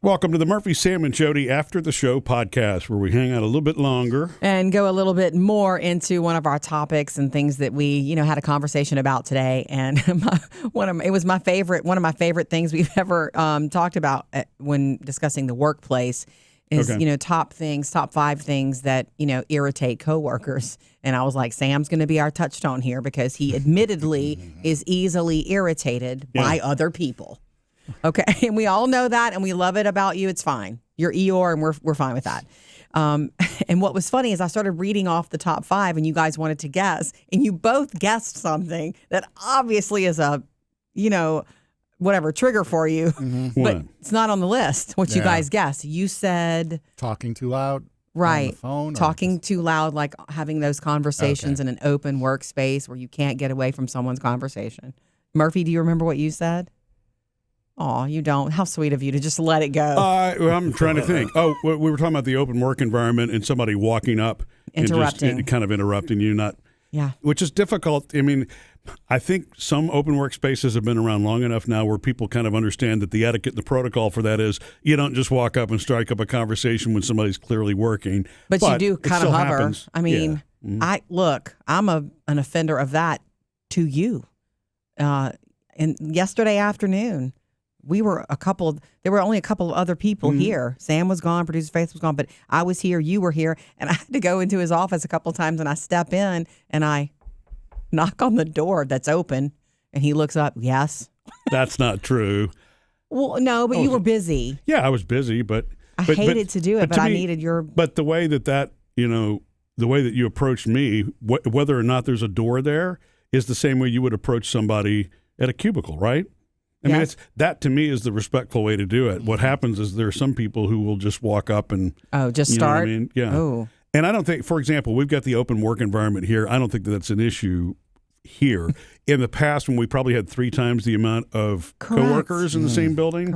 Welcome to the Murphy, Sam, and Jodi After the Show podcast, where we hang out a little bit longer. And go a little bit more into one of our topics and things that we, had a conversation about today. And one of my favorite things we've ever talked about when discussing the workplace is, top 5 things that, irritate coworkers. And I was like, Sam's going to be our touchstone here because he admittedly is easily irritated by other people. Okay, and we all know that, and we love it about you. It's fine. You're Eeyore, and we're fine with that. And what was funny is I started reading off the top 5, and you guys wanted to guess, and you both guessed something that obviously is a, trigger for you, but it's not on the list. What you guys guessed? You said talking too loud. Right. On the phone, talking too loud, like having those conversations in an open workspace where you can't get away from someone's conversation. Murphy, do you remember what you said? Oh, you don't. How sweet of you to just let it go. I'm trying to think. Oh, we were talking about the open work environment and somebody walking up interrupting. And just kind of interrupting you, which is difficult. I mean, I think some open work spaces have been around long enough now where people kind of understand that the etiquette and the protocol for that is you don't just walk up and strike up a conversation when somebody's clearly working. But you do kind of hover. Happens. I mean, I'm an offender of that to you. And yesterday afternoon, there were only a couple of other people here. Sam was gone, producer Faith was gone, but I was here, you were here, and I had to go into his office a couple of times, and I step in, and I knock on the door that's open, and he looks up, yes. That's not true. Well, no, but you were busy. Yeah, I was busy, but I hated to do it, but I needed your... But the way the way that you approached me, whether or not there's a door there, is the same way you would approach somebody at a cubicle, right? I mean, that to me is the respectful way to do it. What happens is there are some people who will just walk up and... Oh, just start? Know what I mean? Yeah. Oh. And I don't think, for example, we've got the open work environment here. I don't think that's an issue here. In the past, when we probably had 3 times the amount of coworkers in the same building,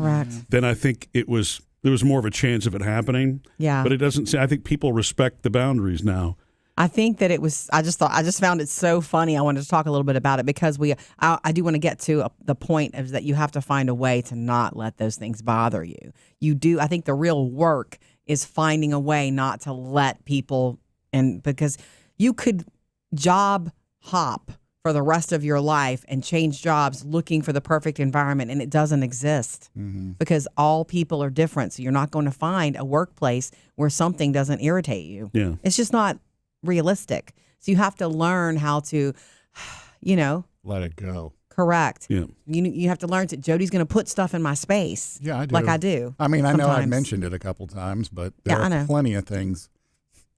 then I think there was more of a chance of it happening. Yeah. But it doesn't say, I think people respect the boundaries now. I think that I just found it so funny. I wanted to talk a little bit about it because I do want to get to the point of that you have to find a way to not let those things bother you. You do. I think the real work is finding a way not to let people, and because you could job hop for the rest of your life and change jobs looking for the perfect environment, and it doesn't exist because all people are different. So you're not going to find a workplace where something doesn't irritate you. Yeah. It's just not realistic. So you have to learn how to, let it go. Correct. Yeah. You have to learn to, Jodi's going to put stuff in my space. Yeah, I do. Like I do. I mean, I know I mentioned it a couple times, but there are plenty of things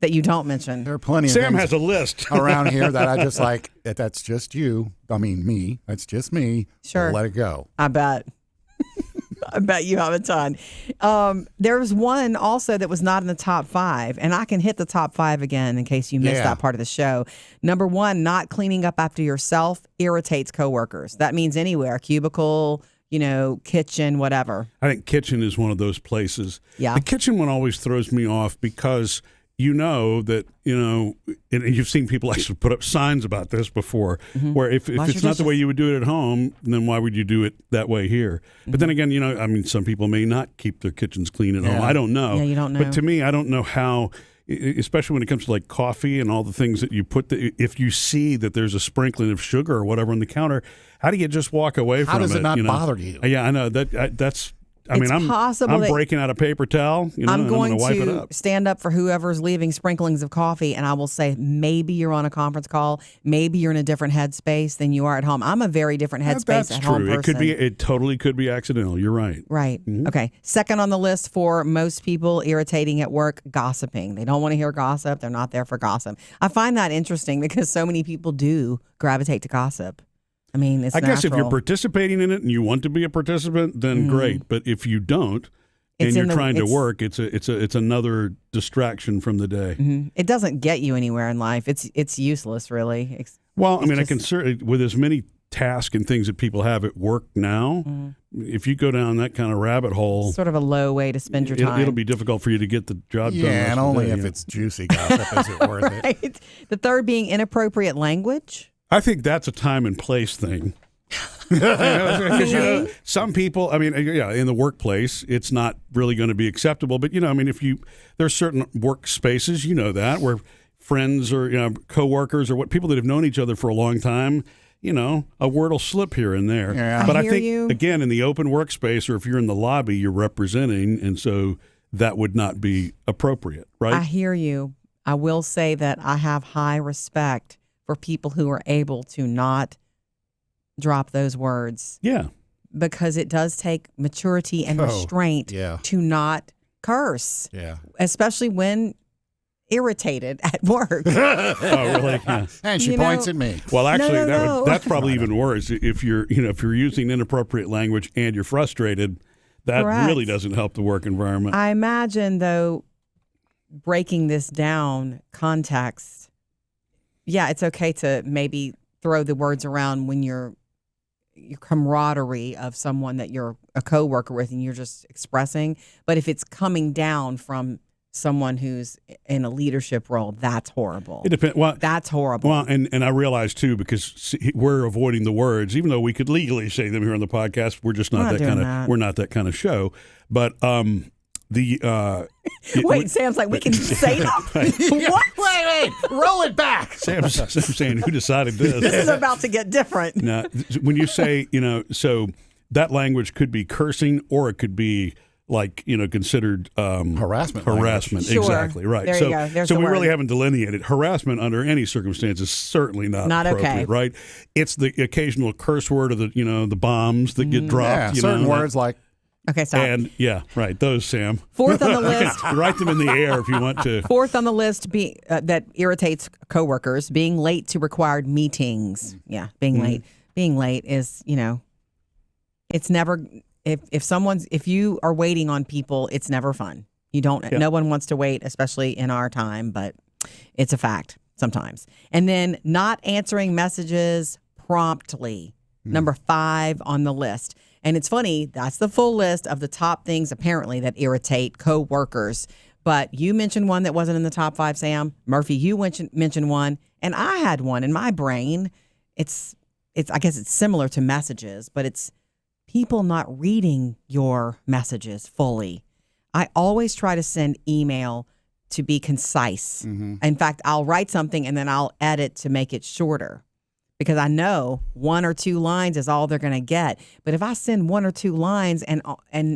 that you don't mention. There are plenty of Sam things has a list around here that I just like, that's just you. I mean, me. That's just me. Sure. Let it go. I bet. I bet you have a ton. There was one also that was not in the top 5, and I can hit the top 5 again in case you missed that part of the show. Number 1, not cleaning up after yourself irritates coworkers. That means anywhere, cubicle, kitchen, whatever. I think kitchen is one of those places. Yeah. The kitchen one always throws me off because that, and you've seen people actually put up signs about this before, where if it's not the way you would do it at home, then why would you do it that way here? But then again, some people may not keep their kitchens clean at home. I don't know. Yeah, you don't know. But to me, I don't know how, especially when it comes to like coffee and all the things that you put, if you see that there's a sprinkling of sugar or whatever on the counter, how do you just walk away from it? How does it not bother you? Yeah, I know. That's... I'm possible breaking out a paper towel. I'm going to wipe it to up. stand up for whoever's leaving sprinklings of coffee, and I will say maybe you're on a conference call, maybe you're in a different headspace than you are at home. I'm a very different headspace at home person. It totally could be accidental. You're right. Right. Okay. Second on the list for most people irritating at work, gossiping. They don't want to hear gossip. They're not there for gossip. I find that interesting because so many people do gravitate to gossip. I mean, it's guess natural. if you're participating in it and you want to be a participant, then great. But if you don't, and you're trying to work, it's another distraction from the day. It doesn't get you anywhere in life. It's useless, really. I can certainly, with as many tasks and things that people have at work now, if you go down that kind of rabbit hole, sort of a low way to spend your time. It'll be difficult for you to get the job done. Yeah, and only if it's juicy gossip is it worth it. The third being inappropriate language. I think that's a time and place thing. Because some people, I mean, in the workplace, it's not really going to be acceptable. But I mean, there's certain workspaces, where friends or coworkers or people that have known each other for a long time, a word will slip here and there. Yeah. But I think again, in the open workspace, or if you're in the lobby, you're representing, and so that would not be appropriate, right? I hear you. I will say that I have high respect for people who are able to not drop those words. Yeah. Because it does take maturity and restraint to not curse. Yeah. Especially when irritated at work. Oh, really? Yeah. And she points at me. Well, actually, No. that's probably even worse. If you're using inappropriate language and you're frustrated, that Correct. really doesn't help the work environment. I imagine, though, breaking this down, context, it's okay to maybe throw the words around when your camaraderie of someone that you're a coworker with and you're just expressing. But if it's coming down from someone who's in a leadership role, that's horrible. It depends. Well, that's horrible. Well, and I realize too, because we're avoiding the words, even though we could legally say them here on the podcast, we're just not we're not that kind of show. But wait, Sam's like, we can say them. What? Wait, roll it back. Sam's saying, who decided this? This is about to get different. Now, when you say, so that language could be cursing, or it could be like, considered harassment. Sure. Exactly, right. There you go. There's so the we word. really haven't delineated. Harassment under any circumstances certainly not appropriate, okay. right? It's the occasional curse word, or the bombs that get dropped. Yeah, certain words like. Okay, stop. And those, Sam. Fourth on the list. Write them in the air if you want to. Fourth on the list that irritates coworkers, being late to required meetings. Yeah, being late. Being late is, it's never. If you are waiting on people, it's never fun. You don't. No one wants to wait, especially in our time. But it's a fact sometimes. And then not answering messages promptly. Number 5 on the list. And it's funny, that's the full list of the top things apparently that irritate coworkers. But you mentioned one that wasn't in the top 5, Sam. Murphy, you mentioned one, and I had one in my brain. It's I guess it's similar to messages, but it's people not reading your messages fully. I always try to send email to be concise. In fact, I'll write something and then I'll edit to make it shorter. Because I know 1 or 2 lines is all they're going to get. But if I send 1 or 2 lines and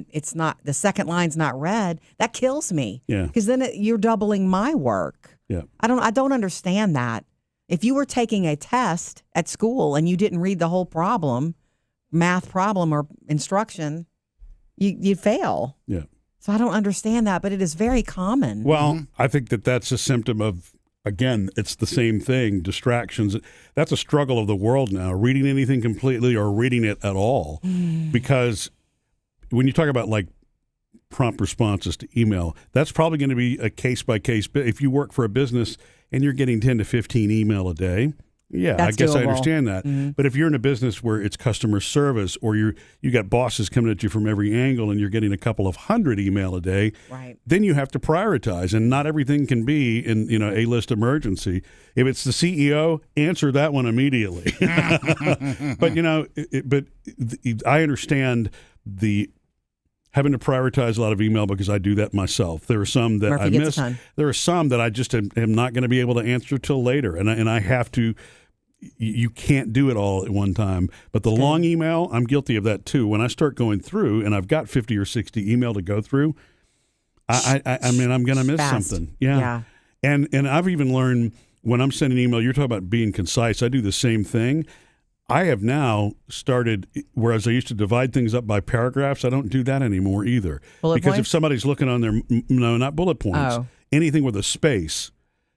it's not, the second line's not read, that kills me. Yeah. Because then you're doubling my work. Yeah. I don't understand that. If you were taking a test at school and you didn't read the whole problem, math problem or instruction, you'd fail. Yeah. So I don't understand that, but it is very common. Well, I think that's a symptom of, again, it's the same thing, distractions. That's a struggle of the world now, reading anything completely or reading it at all. Because when you talk about like prompt responses to email, that's probably going to be a case-by-case. If you work for a business and you're getting 10 to 15 email a day, That's I guess doable. I understand that. But if you're in a business where it's customer service, or you got bosses coming at you from every angle and you're getting a couple of 100 email a day, Right. then you have to prioritize, and not everything can be in a list emergency. If it's the CEO, answer that one immediately. But I understand the having to prioritize a lot of email, because I do that myself. There are some that Murphy I gets miss. a ton. There are some that I just am not going to be able to answer till later, and I have to. You can't do it all at one time. But the long email, I'm guilty of that too. When I start going through, and I've got 50 or 60 email to go through, I mean, I'm going to miss Fast. something. Yeah. And I've even learned, when I'm sending email, you're talking about being concise. I do the same thing. I have now started, whereas I used to divide things up by paragraphs, I don't do that anymore either. Bullet because points? if somebody's looking on their, no, not bullet points, anything with a space,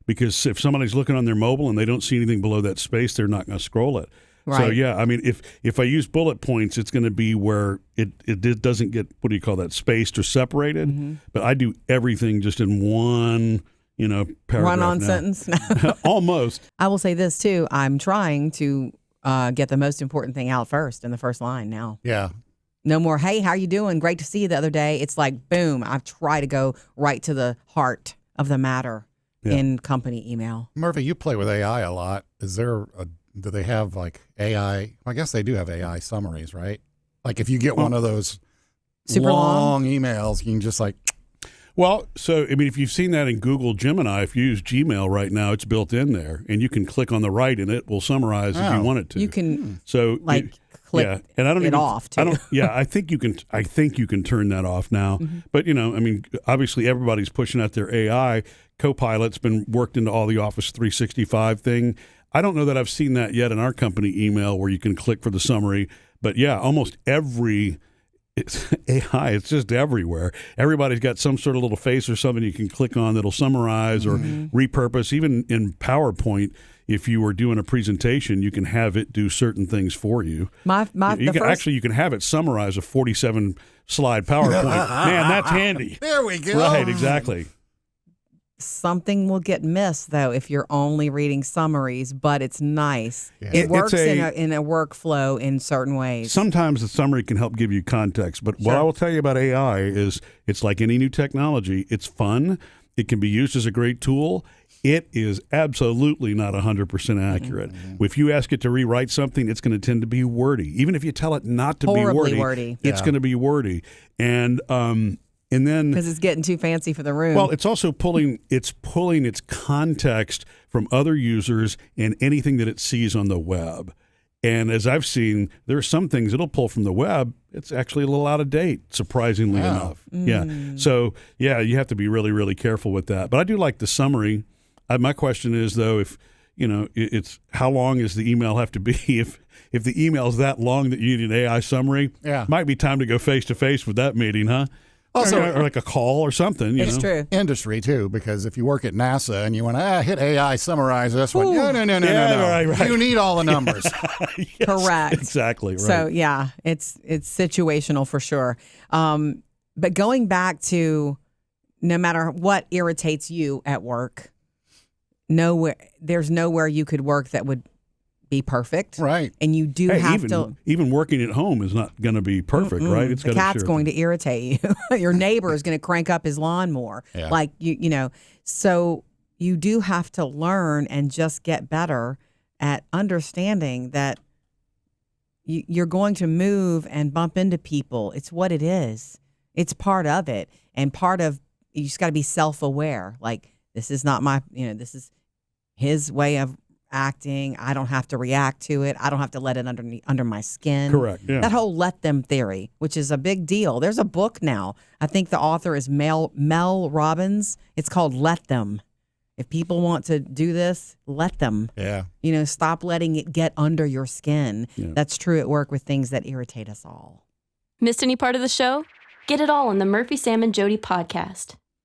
because if somebody's looking on their mobile and they don't see anything below that space, they're not going to scroll it. Right. So, yeah, I mean, if I use bullet points, it's going to be where it doesn't get, what do you call that, spaced or separated. But I do everything just in one, paragraph. Run-on now. sentence. Almost. I will say this too. I'm trying to get the most important thing out first in the first line now. Yeah. No more, hey, how you doing? Great to see you the other day. It's like, boom, I try to go right to the heart of the matter in company email. Murphy, you play with AI a lot. Is there do they have like AI? I guess they do have AI summaries, right? Like if you get one of those super long emails, you can just like. Well, so, I mean, if you've seen that in Google Gemini, if you use Gmail right now, it's built in there, and you can click on the right, and it will summarize if you want it to. You can click and I don't it off, too. I think you can turn that off now. Mm-hmm. But, I mean, obviously everybody's pushing out their AI. Copilot's been worked into all the Office 365 thing. I don't know that I've seen that yet in our company email where you can click for the summary. But, yeah, almost it's AI. It's just everywhere. Everybody's got some sort of little face or something you can click on that'll summarize or repurpose. Even in PowerPoint, if you were doing a presentation, you can have it do certain things for you. You can have it summarize a 47-slide PowerPoint. Man, that's handy. There we go. Right, exactly. Something will get missed, though, if you're only reading summaries, but it's nice. Yeah. It works in a workflow in certain ways. Sometimes the summary can help give you context, but what I will tell you about AI is it's like any new technology. It's fun. It can be used as a great tool. It is absolutely not 100% accurate. Mm-hmm. If you ask it to rewrite something, it's going to tend to be wordy. Even if you tell it not to Horribly be wordy. It's going to be wordy. And then because it's getting too fancy for the room. Well, it's also pulling its context from other users and anything that it sees on the web. And as I've seen, there are some things it'll pull from the web. It's actually a little out of date, surprisingly enough. Yeah. So, you have to be really, really careful with that. But I do like the summary. My question is, though, if, it's how long does the email have to be? If the email is that long that you need an AI summary, might be time to go face-to-face with that meeting, huh? Also, or like a call or something. It's true. Industry, too, because if you work at NASA and you want to hit AI, summarize this one. No. Right. You need all the numbers. Yes, correct. Exactly. Right. So, it's situational for sure. But going back to no matter what irritates you at work, there's nowhere you could work that would be perfect. Right. And you do have to. Even working at home is not going to be perfect, right? The cat's going to irritate you. Your neighbor is going to crank up his lawn more. Yeah. Like, so you do have to learn and just get better at understanding that you're going to move and bump into people. It's what it is. It's part of it. And you just got to be self-aware. Like, this is not this is his way of acting. I don't have to react to it. I don't have to let it under my skin. Correct. Yeah. That whole let them theory, which is a big deal. There's a book now. I think the author is Mel Robbins. It's called Let Them. If people want to do this, let them. Yeah. Stop letting it get under your skin. Yeah. That's true at work with things that irritate us all. Missed any part of the show? Get it all on the Murphy, Sam, and Jodi podcast.